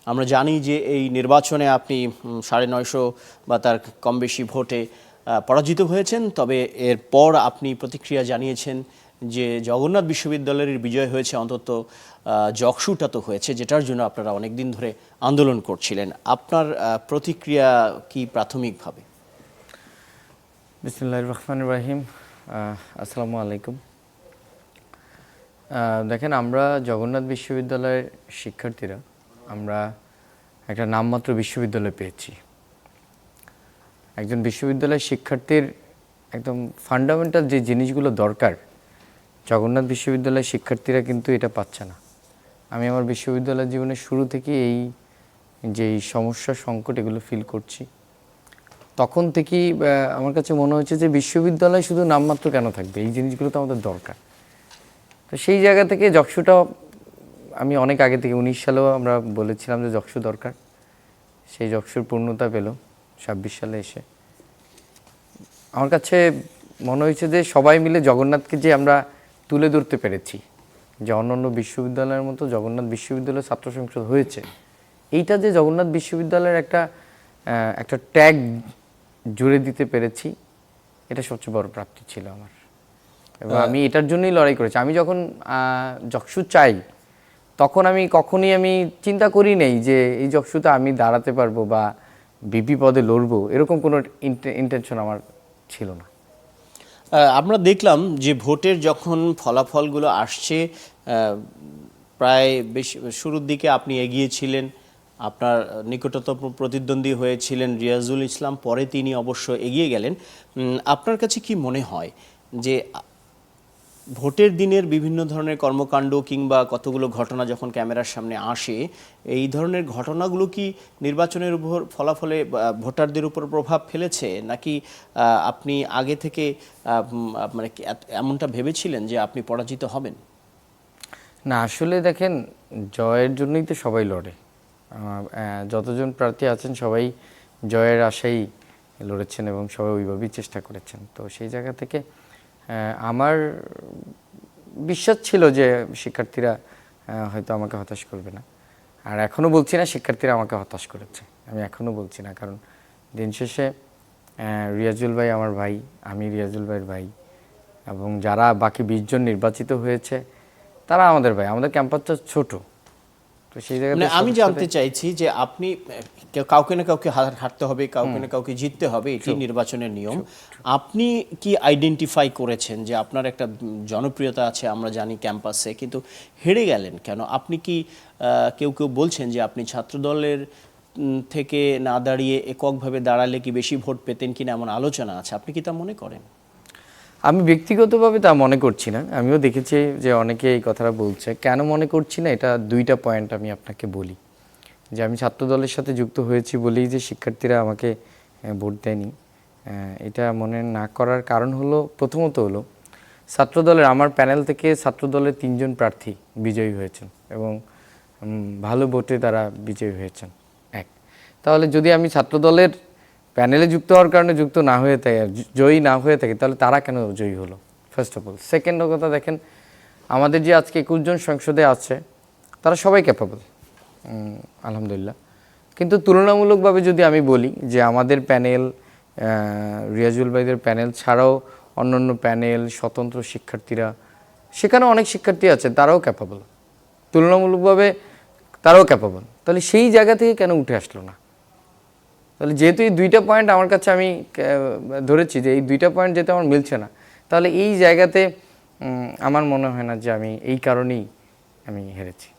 আমরা জানি যে এই নির্বাচনে আপনি ৯৫০ বা তার কম বেশি ভোটে পরাজিত হয়েছেন, তবে এরপর আপনি প্রতিক্রিয়া জানিয়েছেন যে জগন্নাথ বিশ্ববিদ্যালয়ের বিজয় হয়েছে, অন্তত যকসুটা তো হয়েছে, যেটার জন্য আপনারা অনেক দিন ধরে আন্দোলন করছিলেন। আপনার প্রতিক্রিয়া কি প্রাথমিকভাবে? বিসমিল্লাহির রহমানির রহিম। আসসালামু আলাইকুম। দেখেন, আমরা জগন্নাথ বিশ্ববিদ্যালয়ের শিক্ষার্থীরা আমরা একটা নামমাত্র বিশ্ববিদ্যালয় পেয়েছি। একজন বিশ্ববিদ্যালয়ের শিক্ষার্থীর একদম ফান্ডামেন্টাল যে জিনিসগুলো দরকার, জগন্নাথ বিশ্ববিদ্যালয়ের শিক্ষার্থীরা কিন্তু এটা পাচ্ছে না। আমি আমার বিশ্ববিদ্যালয় জীবনের শুরু থেকে যে সমস্যা সংকট এগুলো ফিল করছি। তখন থেকেই আমার কাছে মনে হচ্ছে যে বিশ্ববিদ্যালয় শুধু নামমাত্র কেন থাকবে, এই জিনিসগুলো তো আমাদের দরকার। তো সেই জায়গা থেকে যকসুটা আমি অনেক আগে থেকে 19 সালেও আমরা বলেছিলাম যে যকসু দরকার। সেই যকসুর পূর্ণতা পেল 26 সালে এসে। আমার কাছে মনে হয়েছে যে সবাই মিলে জগন্নাথকে যে আমরা তুলে ধরতে পেরেছি, যে অন্যান্য বিশ্ববিদ্যালয়ের মতো জগন্নাথ বিশ্ববিদ্যালয়ের ছাত্র সংসদ হয়েছে, এইটা যে জগন্নাথ বিশ্ববিদ্যালয়ের একটা ট্যাগ জুড়ে দিতে পেরেছি, এটা সবচেয়ে বড় প্রাপ্তি ছিল আমার। এবং আমি এটার জন্যই লড়াই করেছি। আমি যখন যকসু চাই, তখন আমি কখনই চিন্তা করি নাই যে এই যকসুতে আমি দাঁড়াতে পারবো বা বিপি পদে লড়বো, এরকম কোনো ইন্টেনশন আমার ছিল না। আমরা দেখলাম যে ভোটের যখন ফলাফলগুলো আসছে, প্রায় বেশি শুরুর দিকে আপনি এগিয়েছিলেন, আপনার নিকটতম প্রতিদ্বন্দ্বী হয়েছিলেন রিয়াজুল ইসলাম, পরে তিনি অবশ্য এগিয়ে গেলেন। আপনার কাছে কি মনে হয় যে ভোটের দিনের বিভিন্ন ধরনের কর্মকাণ্ড কিংবা কতগুলো ঘটনা যখন ক্যামেরার সামনে আসে, এই ধরনের ঘটনাগুলো কি নির্বাচনের উপর ফলাফলে ভোটারদের উপর প্রভাব ফেলেছে, নাকি আপনি আগে থেকে মানে এমনটা ভেবেছিলেন যে আপনি পরাজিত হবেন? না, আসলে দেখেন, জয়ের জন্যই তো সবাই লড়ে। যতজন প্রার্থী আছেন সবাই জয়ের আশাই লড়েছেন এবং সবাই ওইভাবেই চেষ্টা করেছেন। তো সেই জায়গা থেকে আমার বিশ্বাস ছিল যে শিক্ষার্থীরা হয়তো আমাকে হতাশ করবে না। আর এখনও বলছি না শিক্ষার্থীরা আমাকে হতাশ করেছে, আমি এখনও বলছি না। কারণ দিন শেষে রিয়াজুল ভাই আমার ভাই, আমি রিয়াজুল ভাইয়ের ভাই, এবং যারা বাকি 20 জন নির্বাচিত হয়েছে তারা আমাদের ভাই। আমাদের ক্যাম্পাসটা ছোট, তো সেই জায়গায় আমি জানতে চাইছি যে আপনি কাউকে না কাউকে হারতে হবে, কাউকে না কাউকে জিততে হবে, এটি নির্বাচনের নিয়ম। আপনি কি আইডেন্টিফাই করেছেন যে আপনার একটা জনপ্রিয়তা আছে, আমরা জানি ক্যাম্পাসে, কিন্তু হেরে গেলেন কেন? আপনি কি কেউ কেউ বলছেন যে আপনি ছাত্রদলের থেকে না দাঁড়িয়ে এককভাবে দাঁড়ালে কি বেশি ভোট পেতেন কিনা, এমন আলোচনা আছে, আপনি কি তা মনে করেন? আমি ব্যক্তিগতভাবে তা মনে করছি না। আমিও দেখেছি যে অনেকে এই কথাটা বলছে। কেন মনে করছি না, এটা দুইটা পয়েন্ট আমি আপনাকে বলি। যে আমি ছাত্রদলের সাথে যুক্ত হয়েছি বলেই যে শিক্ষার্থীরা আমাকে ভোট দেয়নি, এটা মনে না করার কারণ হলো, প্রথমত হলো ছাত্রদলের আমার প্যানেল থেকে ছাত্রদলের 3 জন প্রার্থী বিজয়ী হয়েছেন এবং ভালো ভোটে তারা বিজয়ী হয়েছেন। এক, তাহলে যদি আমি ছাত্রদলের প্যানেলে যুক্ত হওয়ার কারণে যুক্ত না হয়ে থাকে, জয়ী না হয়ে থাকে, তাহলে তারা কেন জয়ী হলো? First of all. সেকেন্ড কথা, দেখেন আমাদের যে আজকে 21 জন সংসদে আছে তারা সবাই ক্যাপাবল, আলহামদুলিল্লাহ। কিন্তু তুলনামূলকভাবে যদি আমি বলি যে আমাদের প্যানেল, রিয়াজুল ভাইদের প্যানেল ছাড়াও অন্যান্য প্যানেল, স্বতন্ত্র শিক্ষার্থীরা, সেখানে অনেক শিক্ষার্থী আছে তারাও ক্যাপাবল, তুলনামূলকভাবে তারাও ক্যাপাবল। তাহলে সেই জায়গা থেকে কেন উঠে আসলো না? তাহলে যেহেতু এই দুইটা পয়েন্ট আমার কাছে, আমি ধরেছি যে এই দুইটা পয়েন্ট যেহেতু আমার মিলছে না, তাহলে এই জায়গাতে আমার মনে হয় না যে আমি এই কারণেই আমি হেরেছি।